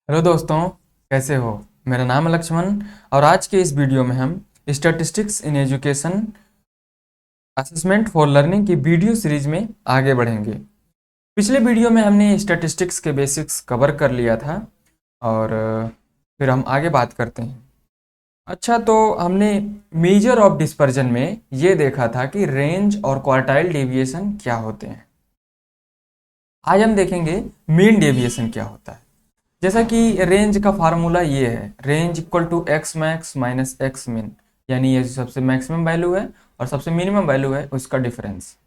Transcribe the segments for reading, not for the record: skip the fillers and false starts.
Hello दोस्तों, कैसे हो। मेरा नाम है लक्ष्मण और आज के इस वीडियो में हम statistics in education assessment for learning की वीडियो सीरीज में आगे बढ़ेंगे। पिछले वीडियो में हमने स्टैटिस्टिक्स के बेसिक्स कवर कर लिया था और फिर हम आगे बात करते हैं। अच्छा, तो हमने मेजर ऑफ डिस्पर्जन में ये देखा था कि रेंज और क्वार्टाइल डेविएशन क्या होते हैं। आज हम देखेंगे मीन डेविएशन क्या होता है। जैसा कि रेंज का फार्मूला ये है, range equal to x max minus x min, यानी ये सबसे मैक्सिमम वैल्यू है और सबसे मिनिमम वैल्यू है उसका डिफरेंस।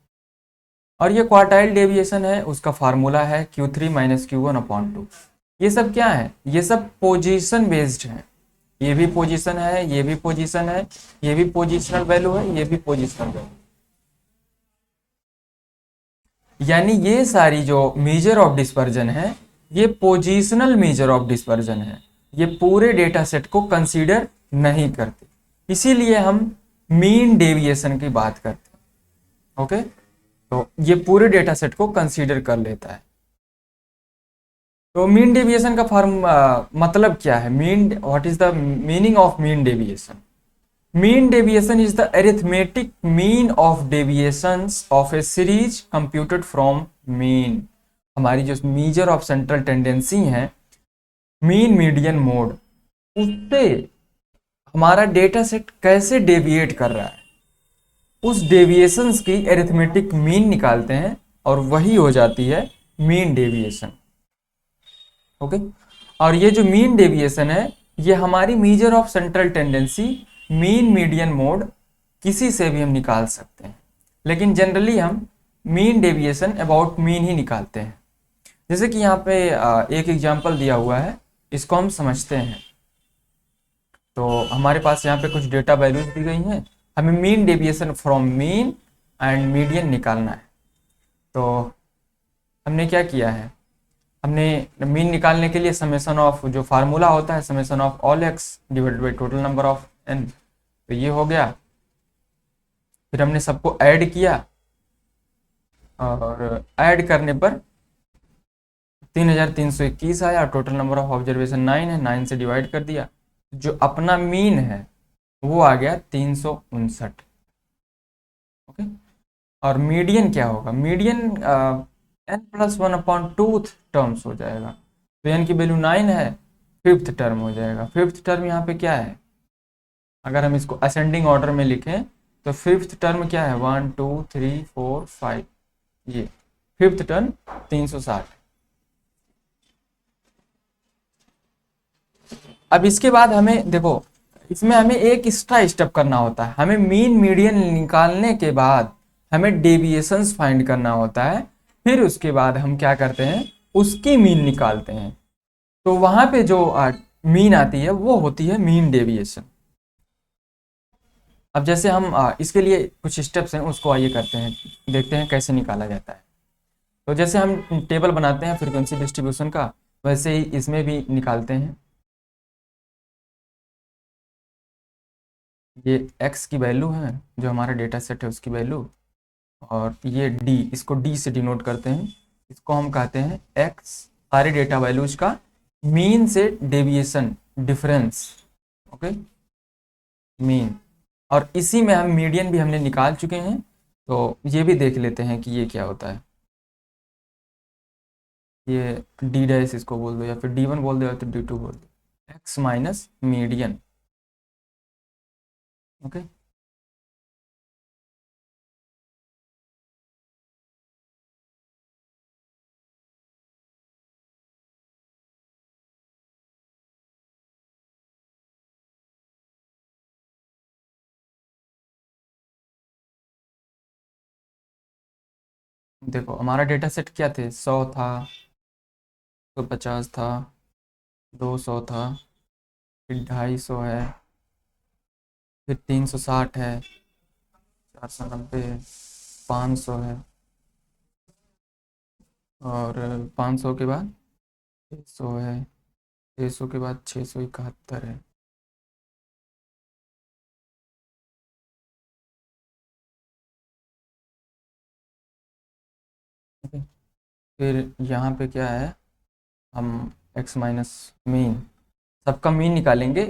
और ये क्वार्टाइल डेविएशन है, उसका फार्मूला है Q3 three minus Q one upon two. ये सब क्या है, ये सब पोजीशन बेस्ड है। ये भी पोजीशन है, ये भी पोजीशन है, ये भी पोजिशनल वैल्यू है, ये भी पोजिशनल वैल्यू। यानी ये सारी जो मेजर ऑफ डिस्पर्जन है, ये पोजिशनल मेजर ऑफ डिस्पर्जन है। ये पूरे डेटा सेट को कंसीडर नहीं करते, इसीलिए हम मीन डेविएशन की बात करते हैं। ओके, तो ये पूरे डेटा सेट को कंसीडर कर लेता है। तो मीन डेविएशन का मतलब क्या है, mean, what is the meaning of mean deviation. Mean deviation is the arithmetic mean of deviations of A series computed from mean. हमारी जो मेजर ऑफ सेंट्रल टेंडेंसी है, मीन मीडियन मोड, उससे हमारा data set कैसे deviate कर रहा है, उस डेविएशंस की अरिथमेटिक मीन निकालते हैं और वही हो जाती है मीन डेविएशन। ओके, और ये जो मीन डेविएशन है, ये हमारी measure of central tendency mean median mode किसी से भी हम निकाल सकते हैं, लेकिन जनरली हम mean deviation about mean he निकालते हैं। जैसे कि यहाँ पे एक एग्जांपल दिया हुआ है, इसको हम समझते हैं। तो हमारे पास यहाँ पे कुछ डेटा वैल्यूज दी गई हैं, हमें mean deviation from mean and median निकालना है। तो हमने क्या किया है, हमने मीन निकालने के लिए समेशन ऑफ, जो फार्मूला होता है summation of all x divided by total number of n, तो ये हो गया। फिर हमने सबको ऐड किया और ऐड करने पर 3321 आया। टोटल नंबर ऑफ ऑब्जर्वेशन 9 है, 9 से डिवाइड कर दिया, जो अपना मीन है वो आ गया 359। ओके, और मीडियन क्या होगा, median n plus one upon twoth terms हो जाएगा। तो एन की वैल्यू 9 है, फिफ्थ टर्म हो जाएगा। फिफ्थ टर्म यहाँ पे क्या है, अगर हम इसको असेंडिंग ऑर्डर में लिखें तो फिफ्थ टर्म क्या है, 1 2 3 4 5, ये फिफ्थ टर्म 360। अब इसके बाद हमें देखो, इसमें हमें एक एक्स्ट्रा स्टेप करना होता है। हमें मीन मीडियन निकालने के बाद हमें डेविएशंस फाइंड करना होता है। फिर उसके बाद हम क्या करते हैं, उसकी मीन निकालते हैं। तो वहां पे जो मीन आती है वो होती है मीन डेविएशन। अब जैसे हम इसके लिए कुछ स्टेप्स हैं, उसको आइए करते हैं, देखते हैं कैसे निकाला जाता है। तो जैसे हम टेबल बनाते हैं फ्रीक्वेंसी डिस्ट्रीब्यूशन का, वैसे ही इसमें भी निकालते हैं। ये x की वैल्यू है, जो हमारा डेटा सेट है उसकी वैल्यू, और ये d, इसको d से डिनोट करते हैं। इसको हम कहते हैं x, सारे डेटा वैल्यूज का मीन से डेविएशन डिफरेंस। ओके, मीन, और इसी में हम मीडियन भी हमने निकाल चुके हैं। तो ये भी देख लेते हैं कि ये क्या होता है। ये डी डैश इसको बोल दो, या फिर D1 बोल दो, या तो D2 बोल दो, x माइनस मीडियन। ओके, देखो हमारा डेटा सेट क्या थे, 100 था, 150 था, 200 था, फिर 250 है, फिर 360 है, 490 है, 500 है, और 500 के बाद 600 है, 600 के बाद 671 है। ठीक है? फिर यहाँ पे क्या है, हम एक्स माइनस मीन, सबका मीन निकालेंगे,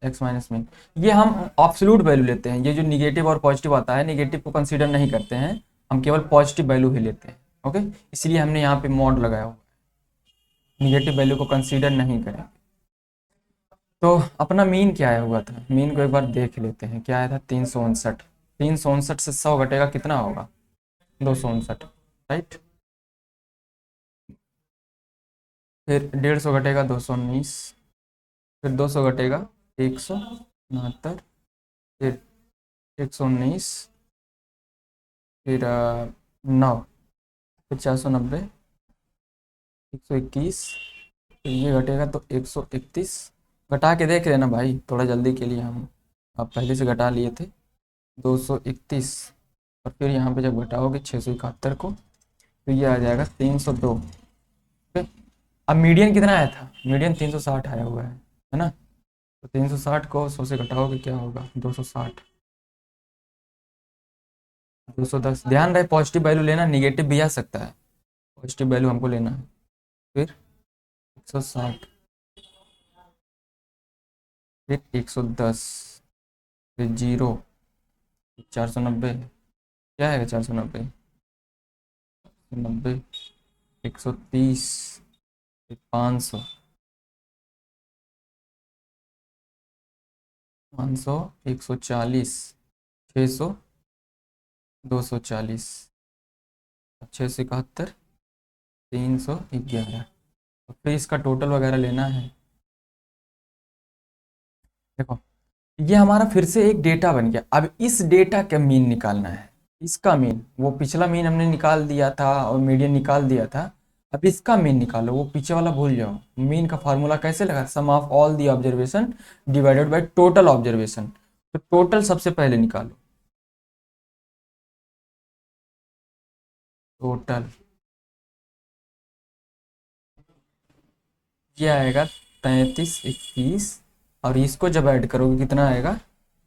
एक्स माइनस मीन। ये हम एब्सोल्यूट वैल्यू लेते हैं, ये जो निगेटिव और पॉजिटिव आता है, निगेटिव को कंसीडर नहीं करते हैं, हम केवल पॉजिटिव वैल्यू ही लेते हैं। ओके, इसलिए हमने यहाँ पे मॉड लगाया हुआ है, निगेटिव वैल्यू को कंसीडर नहीं करें। तो अपना मीन क्या आया हुआ था, मीन को एक बार देख लेते हैं, क्या आया था 359। 359 से 100 घटेगा कितना होगा, 259, राइट। फिर 150 घटेगा 219, फिर 200 घटेगा 169, फिर 119, फिर 9, फिर 490, 121, फिर ये घटेगा तो 131। घटा के देख लेना भाई, थोड़ा जल्दी के लिए हम आप पहले से घटा लिए थे। 231, और फिर यहाँ पे जब घटाओगे 671 को तो ये आ जाएगा 302। ओके, अब मीडियन कितना आया था, मीडियन 360 आया हुआ है ना। तो 360 को 100 से घटाओगे क्या होगा, 260, 210। ध्यान रहे पॉजिटिव वैल्यू लेना, निगेटिव भी आ सकता है, पॉजिटिव वैल्यू हमको लेना है। फिर 160, फिर 110, फिर 0, 490, क्या है 490, 90, 130, फिर 500, 500, 140, 600, 240, 671, 311। तो फिर इसका टोटल वगैरह लेना है। देखो ये हमारा फिर से एक डेटा बन गया, अब इस डेटा का मीन निकालना है। इसका मीन, वो पिछला मीन हमने निकाल दिया था और मीडियन निकाल दिया था, अब इसका मीन निकालो, वो पीछे वाला भूल जाओ। मीन का फार्मूला कैसे लगा, sum of all the observation divided by total observation. तो टोटल सबसे पहले निकालो, टोटल ये आएगा 3321, और इसको जब ऐड करोगे कितना आएगा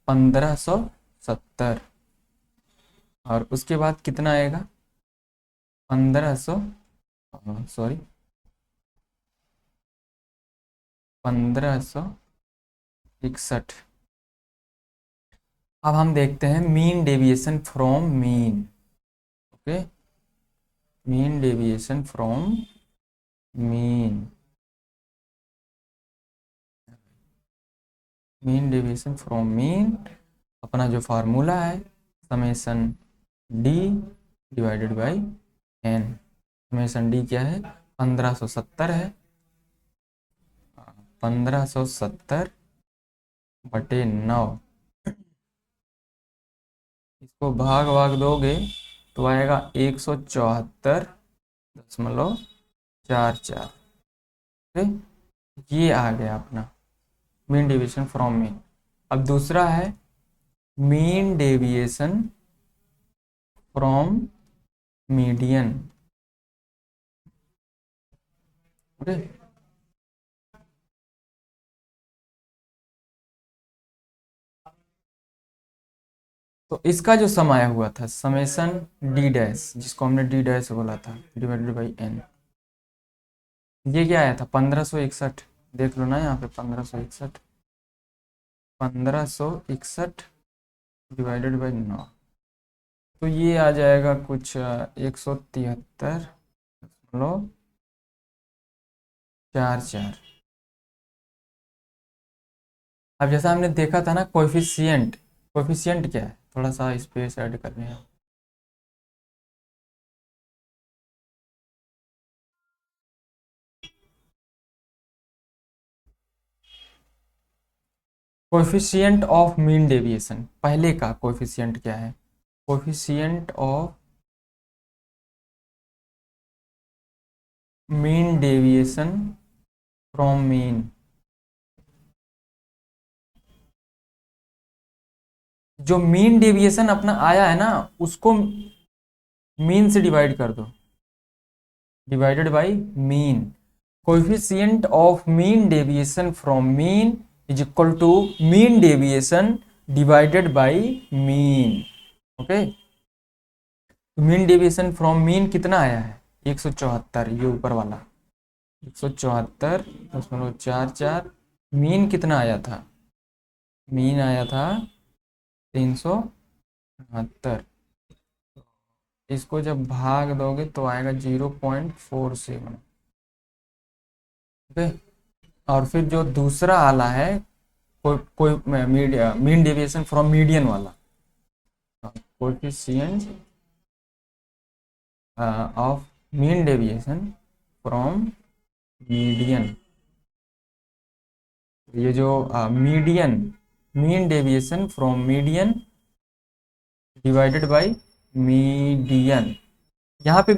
1570, और उसके बाद कितना आएगा 1500, सॉरी 1561। अब हम देखते हैं mean deviation from mean. Okay, mean deviation from mean, mean deviation from mean, अपना जो फार्मूला है summation d divided by n. Summation d क्या है, 1570 है, 1570 बटे 9, इसको भाग भाग दोगे तो आएगा 174.44। ये आ गया अपना मीन डेविएशन फ्रॉम मीन। अब दूसरा है mean deviation from median. Okay, तो इसका जो सम आया हुआ था समेशन डी डैश, जिसको हमने डी डैश बोला था, डिवाइडेड बाई एन, ये क्या आया था 1561। देख लो ना यहाँ पे 1561, 1561 डिवाइडेड बाई 9, तो ये आ जाएगा कुछ 173.44। अब जैसा हमने देखा था ना कोएफिशिएंट, कोएफिशिएंट क्या है, थोड़ा सा स्पेस ऐड कर रहे हैं। कोएफिशिएंट ऑफ मीन डेविएशन, पहले का कोएफिशिएंट क्या है, coefficient of mean deviation from mean. जो मीन डेविएशन अपना आया है ना उसको मीन से डिवाइड कर दो, divided by mean. Coefficient of mean deviation from mean is equal to mean deviation divided by mean. Okay, mean deviation from mean कितना आया है 174, ये ऊपर वाला, 174.44। मीन कितना आया था? मीन आया था 372। इसको जब भाग दोगे तो आएगा 0.47। ओके। और फिर जो दूसरा आला है, कोई कोई मीन डेविएशन फ्रॉम मीडियन वाला, coefficient of mean deviation from median. ये जो median, mean deviation from median divided by median, यहाँ पे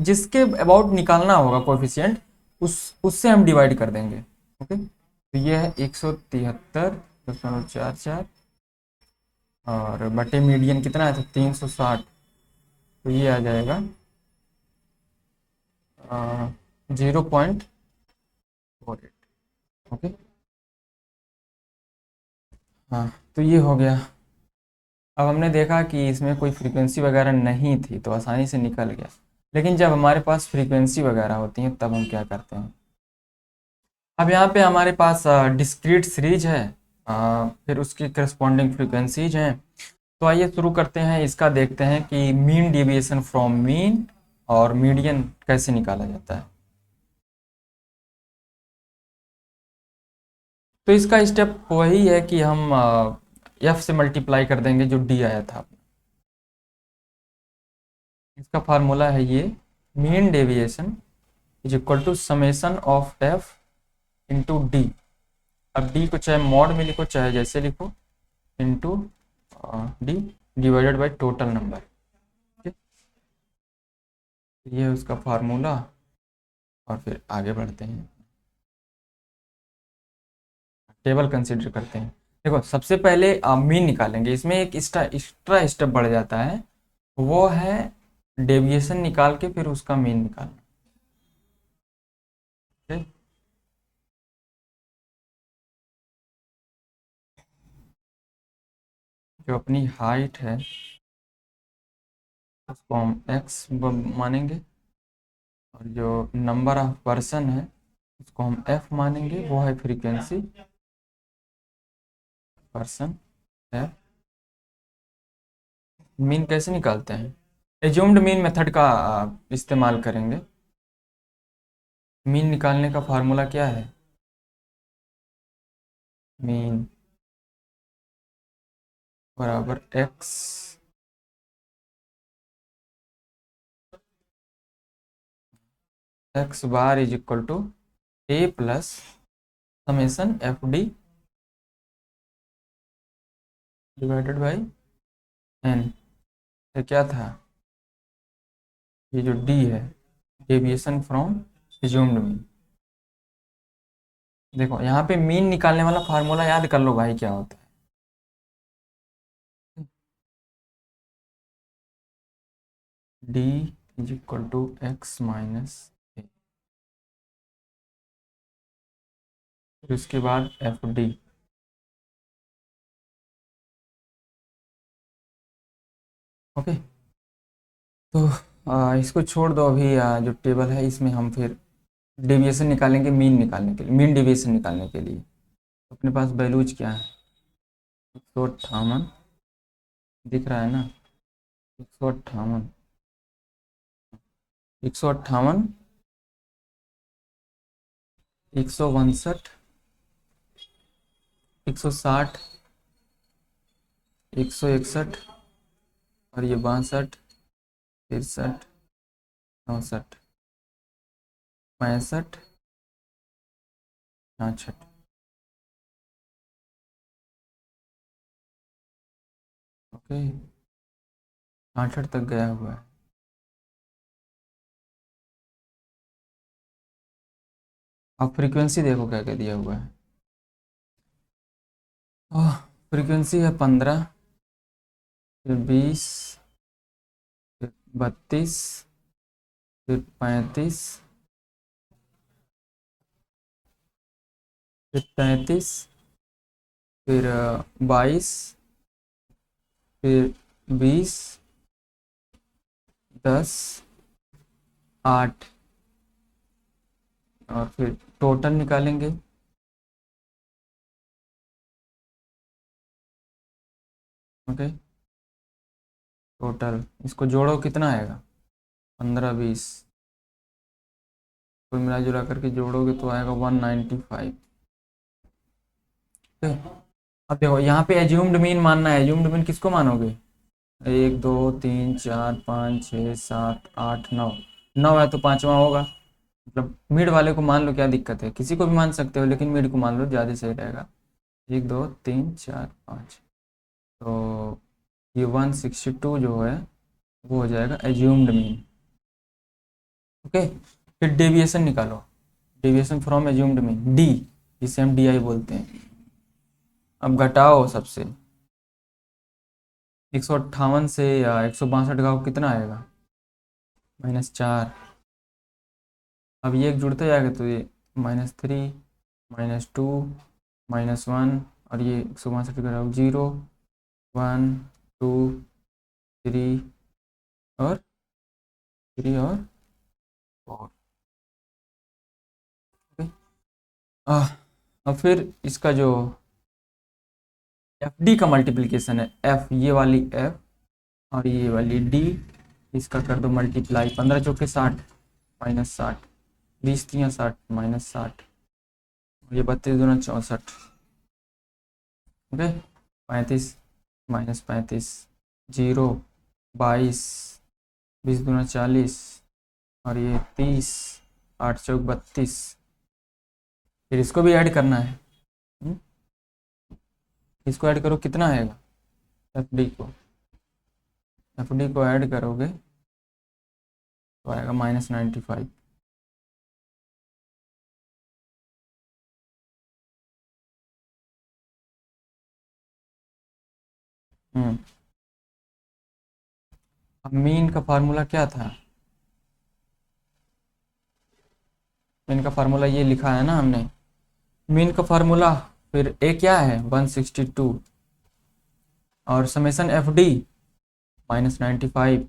जिसके अबाउट निकालना होगा कोएफिशिएंट, उससे हम डिवाइड कर देंगे। ओके, तो ये है 173.44 और बटे मीडियन कितना है, 360, तो ये आ जाएगा 0.48। ओके, हाँ, तो ये हो गया। अब हमने देखा कि इसमें कोई फ्रीक्वेंसी वगैरह नहीं थी तो आसानी से निकल गया, लेकिन जब हमारे पास फ्रीक्वेंसी वगैरह होती हैं तब हम क्या करते हैं। अब यहाँ पे हमारे पास डिस्क्रीट सीरीज है, फिर उसकी करस्पॉन्डिंग फ्रीक्वेंसीज हैं। तो आइए शुरू करते हैं, इसका देखते हैं कि मीन डेविएशन फ्रॉम मीन और मीडियन कैसे निकाला जाता है। तो इसका स्टेप वही है कि हम एफ से मल्टीप्लाई कर देंगे जो डी आया था। इसका फार्मूला है ये, mean deviation is equal to summation of f into d. अब डी को चाहे मॉड में लिखो चाहे जैसे लिखो, into d divided by total number. ये है उसका फार्मूला, और फिर आगे बढ़ते हैं, टेबल कंसीडर करते हैं। देखो, सबसे पहले मीन निकालेंगे। इसमें एक एक्स्ट्रा स्टेप बढ़ जाता है, वो है डेविएशन निकाल के फिर उसका मीन निकालना। ठीक? जो अपनी हाइट है उसको हम एक्स मानेंगे, और जो नंबर ऑफ पर्सन है उसको हम एफ मानेंगे, वो है फ्रीक्वेंसी पर्सन एफ। मीन कैसे निकालते हैं? एज्यूम्ड मीन मेथड का इस्तेमाल करेंगे। मीन निकालने का फार्मूला क्या है? मीन बराबर x x bar is equal to A plus summation f d divided by n. ये क्या था? ये जो डी है, डेविएशन फ्रॉम एज्यूम्ड मीन। देखो, यहाँ पे मीन निकालने वाला फार्मूला याद कर लो भाई, क्या होता है। D is equal to X minus A, फिर उसके बाद एफ डी। ओके, तो इसको छोड़ दो अभी, जो टेबल है इसमें हम फिर डेविएशन निकालेंगे मीन निकालने के लिए, मीन डेविएशन निकालने के लिए। अपने पास वैल्यूज क्या है? 158 दिख रहा है ना? 158, 158, 162, 160, 161, और ये 62, 63, 64, 65, 66। ओके, 68 तक गया हुआ है। अब फ्रीक्वेंसी देखो क्या क्या दिया हुआ है। फ्रीक्वेंसी है 15, फिर 20, फिर 32, फिर 35, फिर 33, फिर 22, फिर 20, 10, 8, और फिर टोटल निकालेंगे। ओके, टोटल इसको जोड़ो कितना आएगा, 15 20, कुल मिला जुला करके जोड़ोगे तो आएगा 195। अब देखो यहाँ पे एज्यूम्ड मीन मानना है। एज्यूम्ड मीन किसको मानोगे, 1 2 3 4 5 6 7 8 9, 9 है तो पांचवा होगा, मतलब मिड वाले को मान लो, क्या दिक्कत है, किसी को भी मान सकते हो लेकिन मिड को मान लो, ज़्यादा सही रहेगा। 1 2 3 4 5, तो ये 162 जो है वो हो जाएगा एज्यूम्ड मीन। ओके, फिर डेविएशन निकालो, deviation from assumed mean, D, जिसे हम डी आई बोलते हैं। अब घटाओ सबसे, 158 से या 162 का कितना आएगा, -4। अब ये एक जुड़ते जाएगा तो ये -3 -2 -1, और ये 162 का 0 1 2 3 और 3 और 4। अब फिर इसका जो एफ डी का मल्टीप्लिकेशन है, एफ ये वाली एफ और ये वाली डी, इसका कर दो मल्टीप्लाई, 15 चौके 60 -60, 20 3 60 -60, ये 32 दूना 64। ओके, 35 -35, 0 22, 20 दूना 40, और ये 30, 8 चौक 32। फिर इसको भी ऐड करना है। इसको ऐड करो कितना आएगा, एफ डी को ऐड करोगे तो आएगा -95। अब मीन का फार्मूला क्या था, मीन का फार्मूला ये लिखा है ना हमने, मीन का फार्मूला, फिर ए क्या है 162, और समेशन एफ डी -95,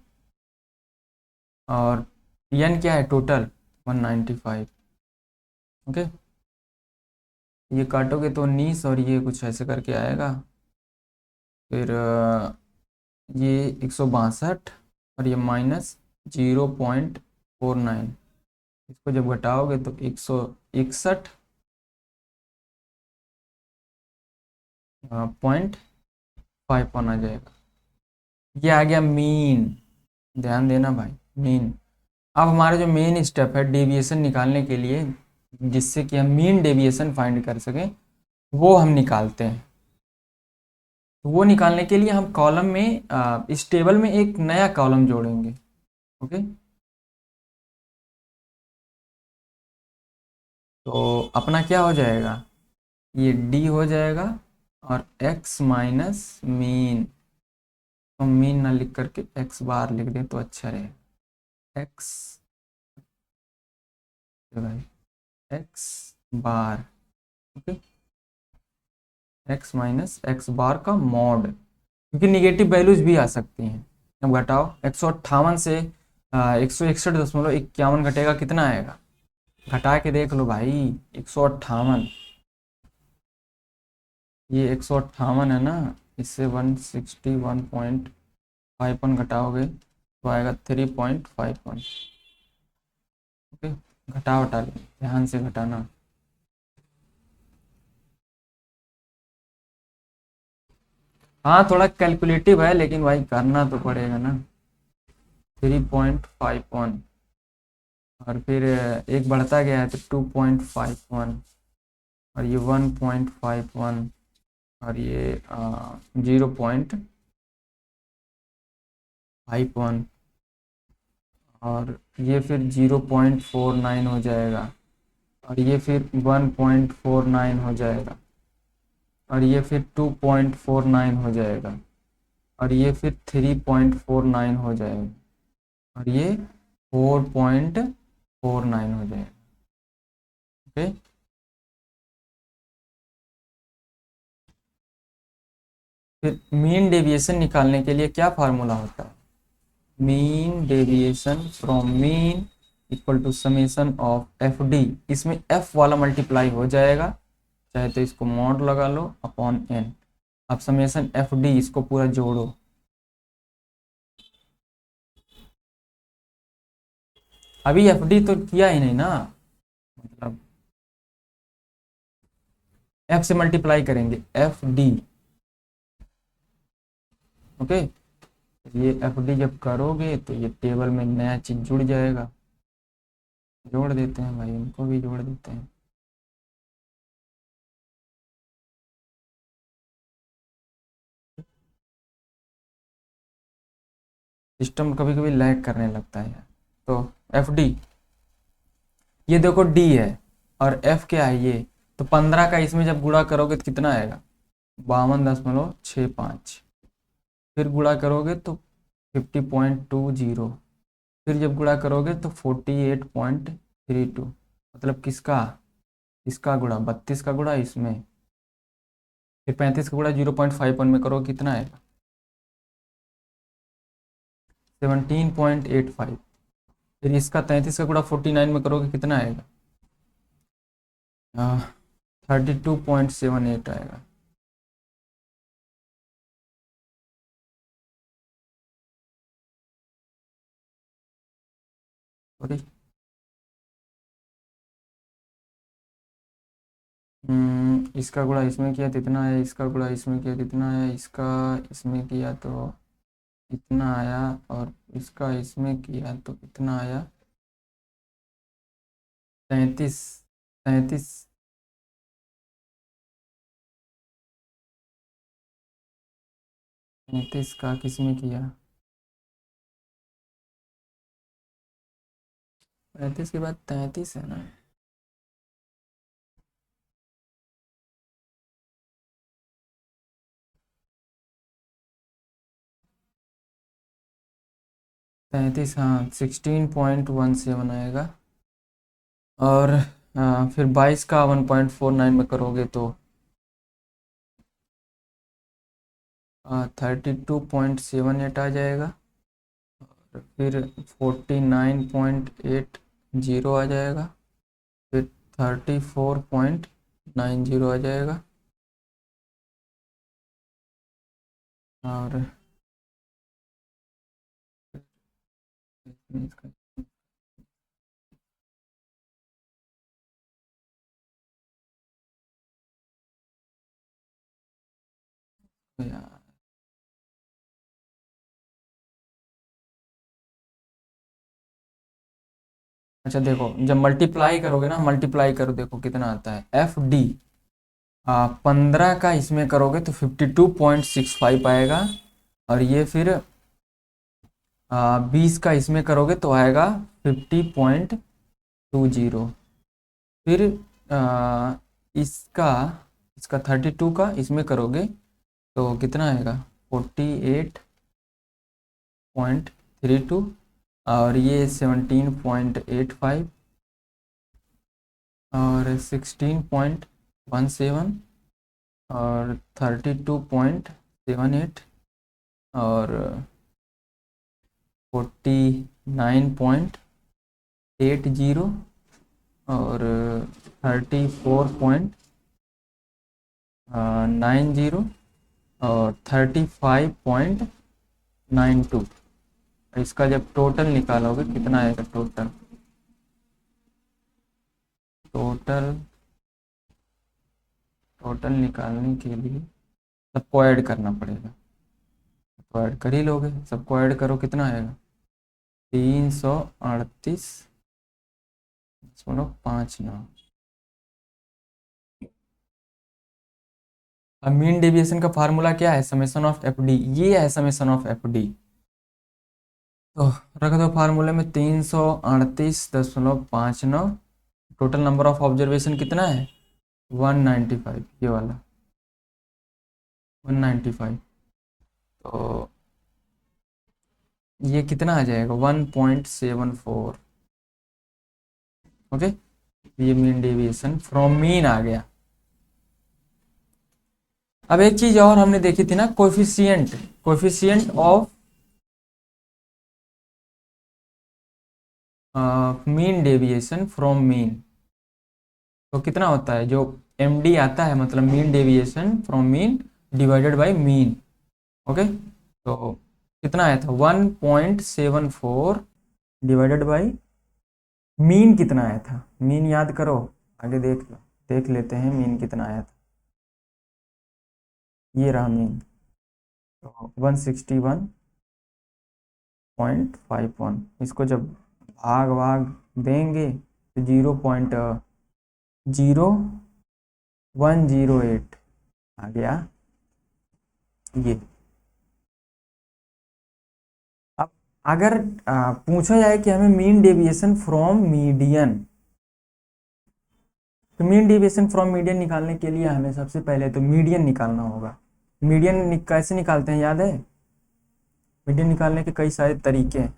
और एन क्या है टोटल 195। ओके, ये काटोगे तो 19 और ये कुछ ऐसे करके आएगा, फिर ये 162 और ये -0.49, इसको जब घटाओगे तो 161 .51 आ जाएगा। ये आ गया मीन, ध्यान देना भाई, मीन। अब हमारा जो मेन स्टेप है डेविएशन निकालने के लिए, जिससे कि हम मीन डेविएशन फाइंड कर सकें, वो हम निकालते हैं। तो वो निकालने के लिए हम कॉलम में इस टेबल में एक नया कॉलम जोड़ेंगे। ओके, तो अपना क्या हो जाएगा, ये डी हो जाएगा और एक्स माइनस मीन, तो मीन ना लिख करके एक्स बार लिख दें तो अच्छा रहेगा, एक्स एक्स बार। ओके, एक्स माइनस एक्स बार का मॉड, क्योंकि निगेटिव वैल्यूज भी आ सकती हैं। अब घटाओ 158 से 161.51 घटेगा कितना आएगा, घटा के देख लो भाई, 158, ये 158 है ना, इससे 161.51 घटाओगे तो आएगा 3.51। ओके, घटा घटा ध्यान से घटाना। हाँ थोड़ा कैलकुलेटिव है लेकिन भाई करना तो पड़ेगा ना। 3.51 और फिर एक बढ़ता गया है तो 2.51, और ये 1.51, और ये 0.51, और ये फिर 0.49 हो जाएगा, और ये फिर 1.49 हो जाएगा, और ये फिर 2.49 हो जाएगा, और ये फिर 3.49 हो जाएगा, और ये 4.49 हो जाएगा। ओके, फिर मीन डेविएशन निकालने के लिए क्या फार्मूला होता है, mean deviation from mean equal to summation of f d, इसमें एफ वाला मल्टीप्लाई हो जाएगा, चाहे तो इसको मॉड लगा लो अपॉन एन। अब समेसन एफ डी इसको पूरा जोड़ो, अभी एफ डी तो किया ही नहीं ना, मतलब एफ से मल्टीप्लाई करेंगे एफ डी। ओके, ये एफ डी जब करोगे तो ये टेबल में नया चीज जुड़ जाएगा। जोड़ देते हैं भाई, इनको भी जोड़ देते हैं। सिस्टम कभी कभी लैग करने लगता है यार। तो एफ डी, ये देखो डी है और एफ क्या है ये, तो 15 का इसमें जब गुणा करोगे तो कितना आएगा, 52.65। फिर गुणा करोगे तो 50.20, फिर जब गुणा करोगे तो 48.32, मतलब किसका, इसका गुणा 32 का गुणा इसमें, फिर 35 का गुणा 0.51 में करो कितना आएगा 17.85। फिर इसका 33 का गुणा 49 में करोगे कितना आएगा 32.78 आएगा। सॉरी, इसका गुणा इसमें किया तो इतना है, इसका गुणा इसमें किया तो इतना है, इसका इसमें किया तो इतना आया, और इसका इसमें किया तो कितना आया 33। 33 33 का किसमें किया, 35 के बाद 33 है ना। तैंतीस, हाँ 16.17 आएगा। और फिर 22 का 1.49 में करोगे तो 32.78 आ जाएगा। और फिर 49.80 आ जाएगा, फिर 34.90 आ जाएगा, और इसका यार, अच्छा देखो जब मल्टीप्लाई करोगे ना, मल्टीप्लाई करो देखो कितना आता है एफ डी, 15 का इसमें करोगे तो 52.65 आएगा, और ये फिर 20 का इसमें करोगे तो आएगा 50.20। फिर इसका इसका 32 का इसमें करोगे तो कितना आएगा 48.32, और ये 17.85, और 16.17, और 32.78, और 49.80, और 34.90, और 35.92। इसका जब टोटल निकालोगे कितना आएगा टोटल, टोटल निकालने के लिए सबको ऐड करना पड़ेगा, तो ऐड कर ही लोगे, सबको ऐड करो कितना आएगा 338.59। अब मीन डेविएशन का फार्मूला क्या है, समेशन ऑफ एफ डी, ये है समेशन ऑफ एफ डी। तो रख दो फार्मूले में 338.59, टोटल नंबर ऑफ ऑब्जर्वेशन कितना है 195, ये वाला 195, तो ये कितना आ जाएगा 1.74। ओके, ये मीन डेविएशन फ्रॉम मीन आ गया। अब एक चीज और हमने देखी थी ना, coefficient of mean deviation from mean, तो कितना होता है जो एम डी आता है, मतलब mean deviation from mean divided by mean. Okay, तो कितना आया था 1.74 डिवाइडेड बाय मीन कितना आया था, मीन याद करो, आगे देख लेते हैं मीन कितना आया था। ये रहा मीन, तो 161.51, इसको जब भाग भाग देंगे तो 0.0108 आ गया ये। अब अगर पूछा जाए कि हमें मीन डेविएशन फ्रॉम मीडियन, तो मीन डेविएशन फ्रॉम मीडियन निकालने के लिए हमें सबसे पहले तो मीडियन निकालना होगा। मीडियन कैसे निकालते हैं याद है? मीडियन निकालने के कई सारे तरीके हैं।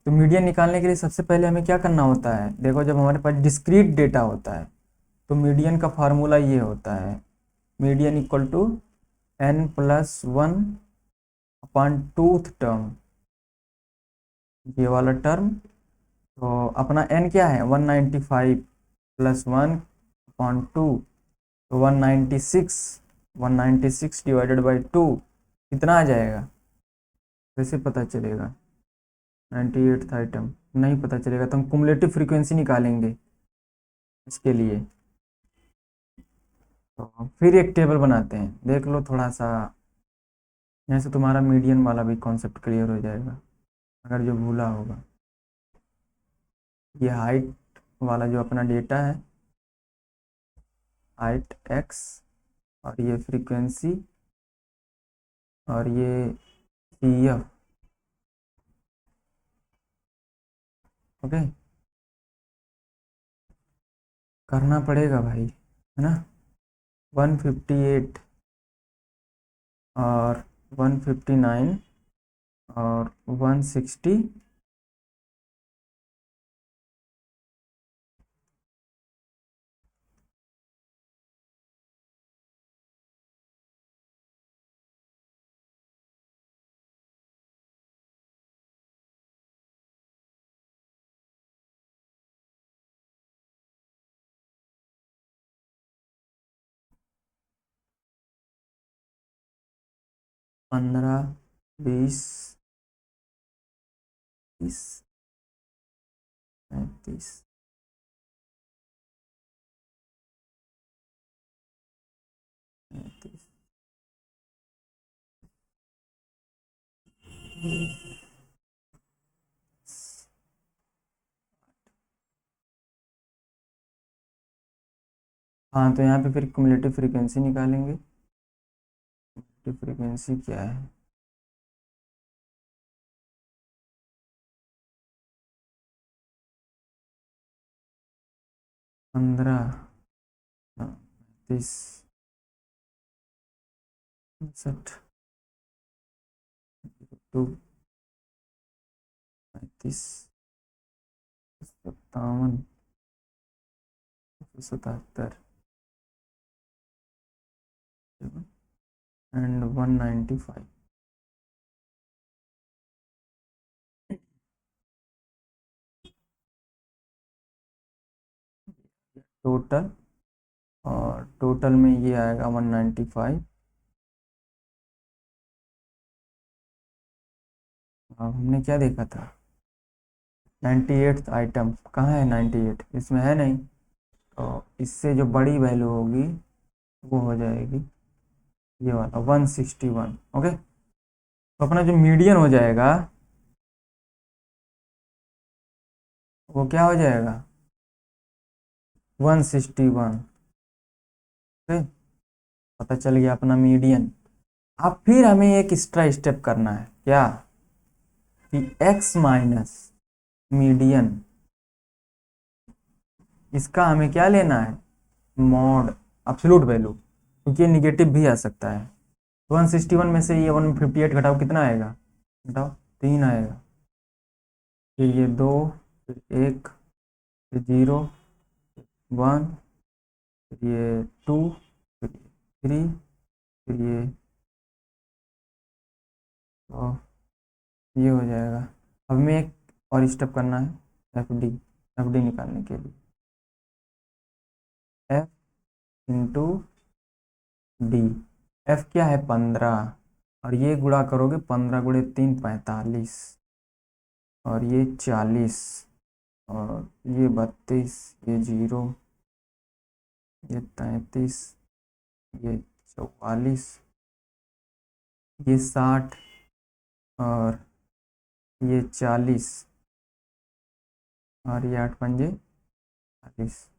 तो मीडियन निकालने के लिए सबसे पहले हमें क्या करना होता है, देखो जब हमारे पास डिस्क्रीट डेटा होता है तो मीडियन का फार्मूला ये होता है, median equal to n+1 upon twoth term, ये वाला टर्म। तो अपना n क्या है 195 + 1 अपॉन 2, तो 196 डिवाइडेड बाई 2 कितना आ जाएगा, कैसे पता चलेगा? 98th आइटम नहीं पता चलेगा तो हम कुमुलेटिव फ्रीक्वेंसी निकालेंगे इसके लिए। तो फिर एक टेबल बनाते हैं, देख लो थोड़ा सा, यहाँ से तुम्हारा मीडियन वाला भी कॉन्सेप्ट क्लियर हो जाएगा अगर जो भूला होगा। ये हाइट वाला जो अपना डेटा है, हाइट x, और ये फ्रीक्वेंसी, और ये CF। ओके, करना पड़ेगा भाई, है ना। 158 और 159 और 160, पंद्रह, 20, 30, 35, 35। हाँ, तो यहाँ पे फिर क्युमुलेटिव फ्रीक्वेंसी निकालेंगे। क्युमुलेटिव फ्रीक्वेंसी क्या है, पंद्रह, 30, 59, 2, 35, 57, 77 एंड 195। टोटल, और टोटल में ये आएगा 195। अब हमने क्या देखा था, 98th आइटम कहाँ है, 98 इसमें है नहीं, तो इससे जो बड़ी वैल्यू होगी वो हो जाएगी ये वाला 161। ओके, तो अपना जो मीडियन हो जाएगा वो क्या हो जाएगा 161। ओके, पता चल गया अपना मीडियन। अब फिर हमें एक एक्स्ट्रा स्टेप करना है, क्या कि x माइनस मीडियन, इसका हमें क्या लेना है मॉड एब्सोल्यूट वैल्यू, क्योंकि ये निगेटिव भी आ सकता है। 161 में से ये 158 घटाओ, कितना आएगा, घटाओ 3 आएगा, फिर ये 2, फिर 1, फिर 0, 1, फिर ये 2, फिर 3, फिर ये 4, ये हो जाएगा। अब हमें एक और स्टेप करना है, एफ डी निकालने के लिए एफ इंटू डी। एफ क्या है 15, और ये गुणा करोगे 15 गुणे 3 45, और ये 40, और ये 32, ये 0, ये 33, ये 44, ये 60, और ये 40, और ये 8 पंजे 40।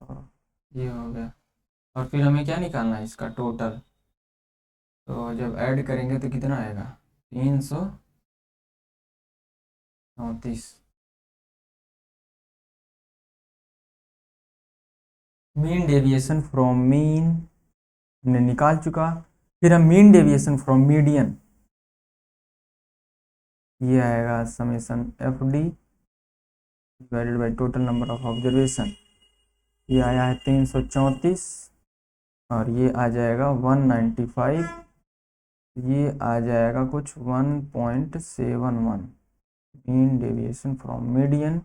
तो ये हो गया। और फिर हमें क्या निकालना है, इसका टोटल। तो जब ऐड करेंगे तो कितना आएगा, 334। मीन डेविएशन फ्रॉम मीन हमने निकाल चुका। फिर हम मीन डेविएशन फ्रॉम मीडियन, ये आएगा summation f d divided by total number of observation. ये आया है 334, और ये आ जाएगा 195, ये आ जाएगा कुछ 1.71। मीन डेविएशन फ्रॉम मीडियन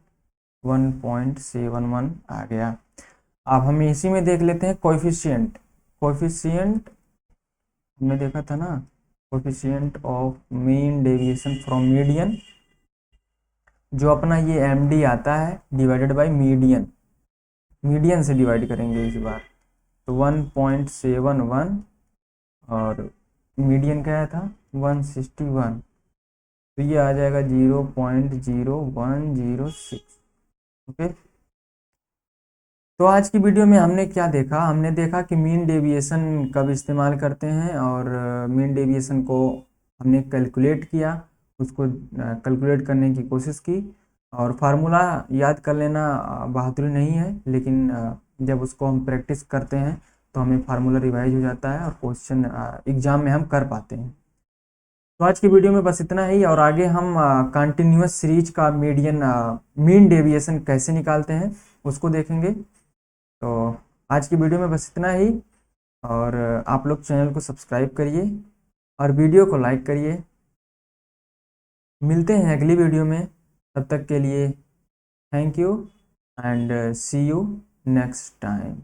1.71 आ गया। अब हम इसी में देख लेते हैं कोएफिशिएंट। कोएफिशिएंट हमने देखा था ना, coefficient of mean deviation from median, जो अपना ये एम डी आता है डिवाइडेड बाय मीडियन। मीडियन से डिवाइड करेंगे इस बार, तो 1.71, और मीडियन क्या था 161, तो ये आ जाएगा 0.0106। ओके, तो आज की वीडियो में हमने क्या देखा, हमने देखा कि मीन डेविएशन कब इस्तेमाल करते हैं, और मीन डेविएशन को हमने कैलकुलेट किया, उसको कैलकुलेट करने की कोशिश की, और फार्मूला याद कर लेना बहादुरी नहीं है, लेकिन जब उसको हम प्रैक्टिस करते हैं तो हमें फार्मूला रिवाइज हो जाता है और क्वेश्चन एग्जाम में हम कर पाते हैं। तो आज की वीडियो में बस इतना ही, और आगे हम कंटिन्यूअस सीरीज का मीन डेविएशन कैसे निकालते हैं उसको देखेंगे। तो आज की वीडियो में बस इतना ही, और आप लोग चैनल को सब्सक्राइब करिए और वीडियो को लाइक करिए। मिलते हैं अगली वीडियो में, तब तक के लिए thank you and see you next time.